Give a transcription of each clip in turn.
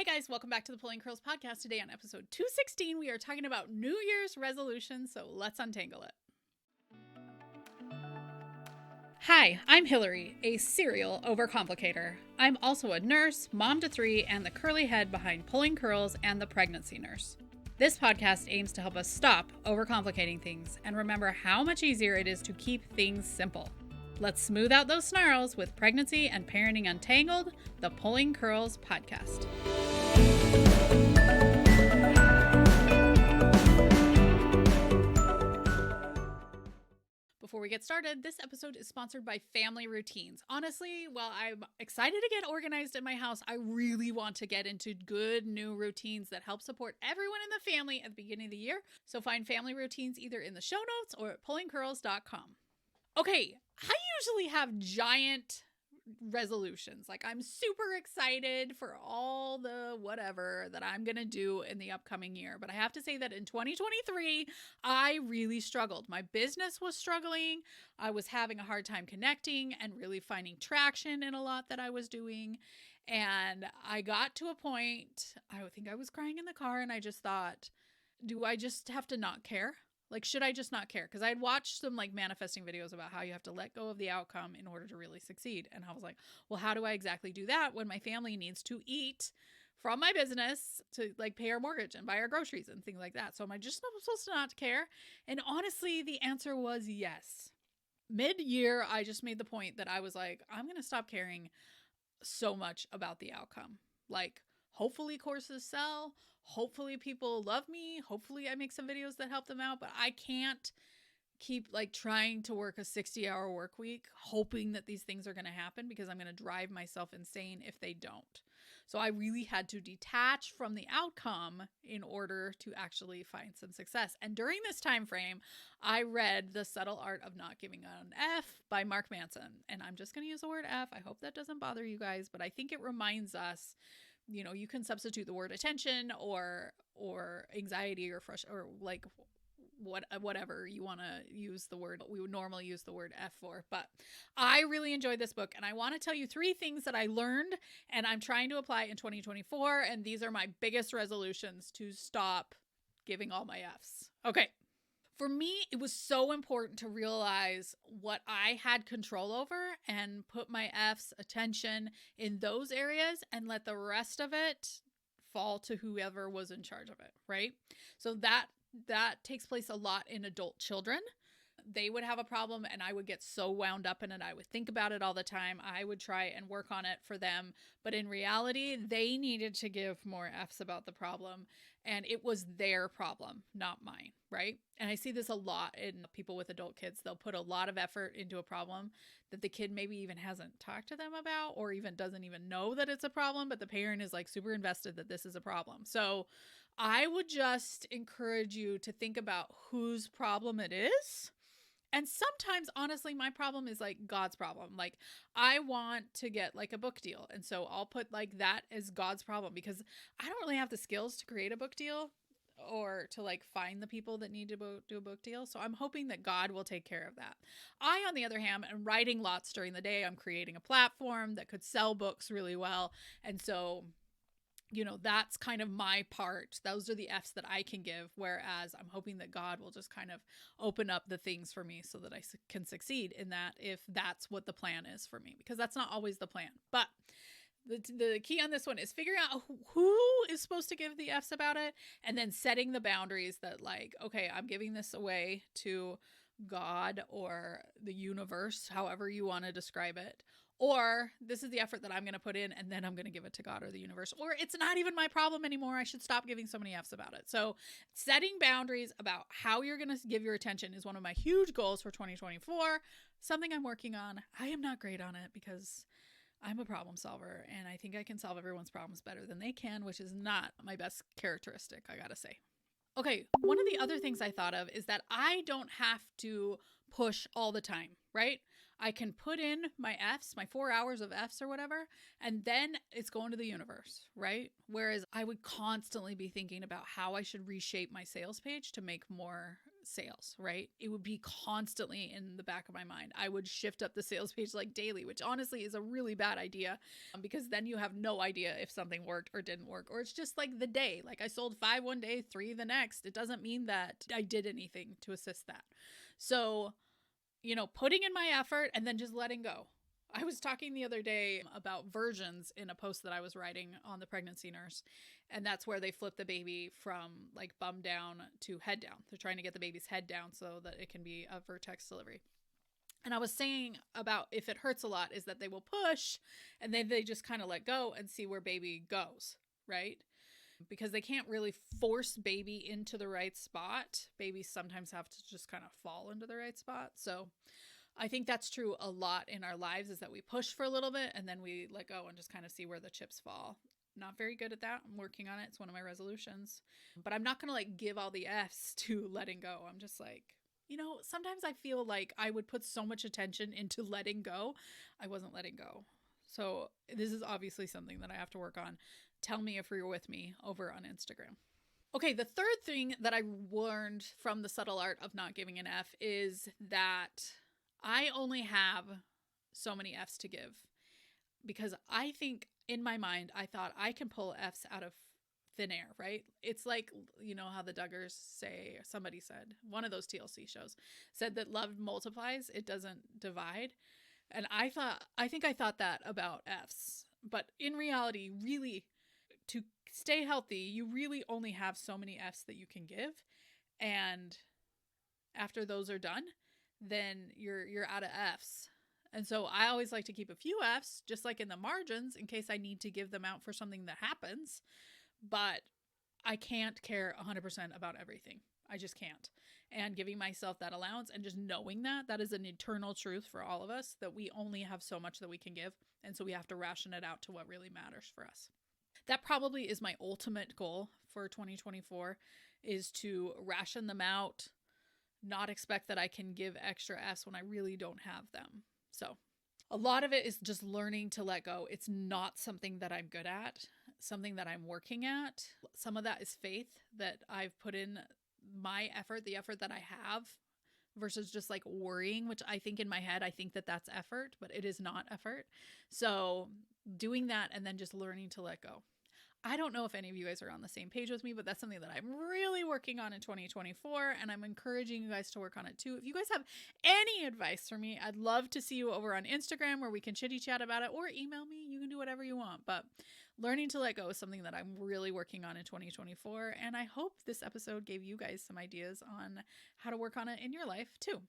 Hey guys, welcome back to the Pulling Curls podcast. Today on episode 216, we are talking about New Year's resolutions, so let's untangle it. Hi, I'm Hilary, a serial overcomplicator. I'm also a nurse, mom to 3, and the curly head behind Pulling Curls and the Pregnancy Nurse. This podcast aims to help us stop overcomplicating things and remember how much easier it is to keep things simple. Let's smooth out those snarls with Pregnancy and Parenting Untangled, the Pulling Curls podcast. Before we get started, this episode is sponsored by Family Routines. Honestly, while I'm excited to get organized in my house, I really want to get into good new routines that help support everyone in the family at the beginning of the year. So find Family Routines either in the show notes or at pullingcurls.com. Okay, I usually have giant resolutions. Like, I'm super excited for all the whatever that I'm going to do in the upcoming year. But I have to say that in 2023, I really struggled. My business was struggling. I was having a hard time connecting and really finding traction in a lot that I was doing. And I got to a point, I think I was crying in the car, and I just thought, do I just have to not care? Like, should I just not care? Because I'd watched some like manifesting videos about how you have to let go of the outcome in order to really succeed. And I was like, well, how do I exactly do that when my family needs to eat from my business to like pay our mortgage and buy our groceries and things like that? So am I just supposed to not care? And honestly, the answer was yes. Mid-year, I just made the point that I was like, I'm going to stop caring so much about the outcome. Like, hopefully courses sell. Hopefully people love me. Hopefully I make some videos that help them out, but I can't keep like trying to work a 60-hour work week, hoping that these things are going to happen, because I'm going to drive myself insane if they don't. So I really had to detach from the outcome in order to actually find some success. And during this time frame, I read The Subtle Art of Not Giving an F by Mark Manson. And I'm just going to use the word F. I hope that doesn't bother you guys, but I think it reminds us, you know, you can substitute the word attention or anxiety or frustration or like whatever you want to use the word. We would normally use the word F for, but I really enjoyed this book, and I want to tell you 3 things that I learned and I'm trying to apply in 2024. And these are my biggest resolutions to stop giving all my Fs. Okay. For me, it was so important to realize what I had control over and put my F's attention in those areas and let the rest of it fall to whoever was in charge of it, right? So that takes place a lot in adult children. They would have a problem and I would get so wound up in it. I would think about it all the time. I would try and work on it for them. But in reality, they needed to give more F's about the problem. And it was their problem, not mine, right? And I see this a lot in people with adult kids. They'll put a lot of effort into a problem that the kid maybe even hasn't talked to them about or even doesn't even know that it's a problem. But the parent is like super invested that this is a problem. So I would just encourage you to think about whose problem it is. And sometimes, honestly, my problem is like God's problem. Like, I want to get like a book deal. And so I'll put like that as God's problem, because I don't really have the skills to create a book deal or to like find the people that need to do a book deal. So I'm hoping that God will take care of that. I, on the other hand, am writing lots during the day. I'm creating a platform that could sell books really well. And so, you know, that's kind of my part. Those are the F's that I can give. Whereas I'm hoping that God will just kind of open up the things for me so that I can succeed in that, if that's what the plan is for me, because that's not always the plan. But the key on this one is figuring out who is supposed to give the F's about it, and then setting the boundaries that like, okay, I'm giving this away to God or the universe, however you want to describe it. Or this is the effort that I'm going to put in, and then I'm going to give it to God or the universe. Or it's not even my problem anymore. I should stop giving so many F's about it. So setting boundaries about how you're going to give your attention is one of my huge goals for 2024. Something I'm working on. I am not great on it because I'm a problem solver, and I think I can solve everyone's problems better than they can, which is not my best characteristic, I got to say. Okay, one of the other things I thought of is that I don't have to push all the time, right? I can put in my F's, my 4 hours of F's or whatever, and then it's going to the universe, right? Whereas I would constantly be thinking about how I should reshape my sales page to make more sales, right? It would be constantly in the back of my mind. I would shift up the sales page like daily, which honestly is a really bad idea, because then you have no idea if something worked or didn't work, or it's just like the day. Like I sold 5 one day, 3 the next. It doesn't mean that I did anything to assist that. So, putting in my effort and then just letting go. I was talking the other day about versions in a post that I was writing on the pregnancy nurse. And that's where they flip the baby from like bum down to head down. They're trying to get the baby's head down so that it can be a vertex delivery. And I was saying about if it hurts a lot is that they will push and then they just kind of let go and see where baby goes, right? Because they can't really force baby into the right spot. Babies sometimes have to just kind of fall into the right spot. So I think that's true a lot in our lives, is that we push for a little bit and then we let go and just kind of see where the chips fall. Not very good at that. I'm working on it. It's one of my resolutions. But I'm not going to like give all the F's to letting go. I'm just like, sometimes I feel like I would put so much attention into letting go. I wasn't letting go. So this is obviously something that I have to work on. Tell me if you're with me over on Instagram. Okay, the third thing that I learned from the subtle art of not giving an F is that I only have so many F's to give, because I think in my mind, I thought I can pull F's out of thin air, right? It's like, how the Duggars say, somebody said, one of those TLC shows said that love multiplies, it doesn't divide. And I think I thought that about F's, but in reality, really, to stay healthy, you really only have so many F's that you can give. And after those are done, then you're out of F's. And so I always like to keep a few F's, just like in the margins, in case I need to give them out for something that happens. But I can't care 100% about everything. I just can't. And giving myself that allowance and just knowing that is an eternal truth for all of us, that we only have so much that we can give. And so we have to ration it out to what really matters for us. That probably is my ultimate goal for 2024, is to ration them out, not expect that I can give extra F's when I really don't have them. So a lot of it is just learning to let go. It's not something that I'm good at, something that I'm working at. Some of that is faith, that I've put in my effort, the effort that I have, versus just like worrying, which I think in my head, I think that that's effort, but it is not effort. So doing that and then just learning to let go. I don't know if any of you guys are on the same page with me, but that's something that I'm really working on in 2024, and I'm encouraging you guys to work on it too. If you guys have any advice for me, I'd love to see you over on Instagram where we can chitty chat about it, or email me. You can do whatever you want, but learning to let go is something that I'm really working on in 2024, and I hope this episode gave you guys some ideas on how to work on it in your life too.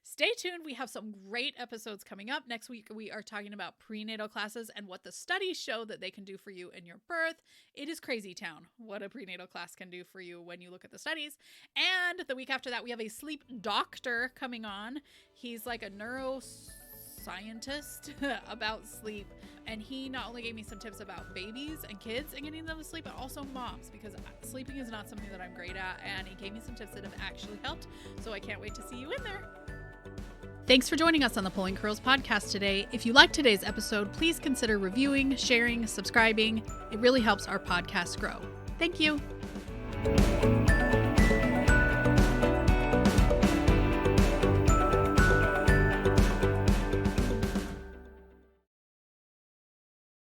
Stay tuned. We have some great episodes coming up. Next week, we are talking about prenatal classes and what the studies show that they can do for you in your birth. It is crazy town what a prenatal class can do for you when you look at the studies. And the week after that, we have a sleep doctor coming on. He's like a neuroscientist about sleep. And he not only gave me some tips about babies and kids and getting them to sleep, but also moms, because sleeping is not something that I'm great at. And he gave me some tips that have actually helped. So I can't wait to see you in there. Thanks for joining us on the Pulling Curls podcast today. If you liked today's episode, please consider reviewing, sharing, subscribing. It really helps our podcast grow. Thank you.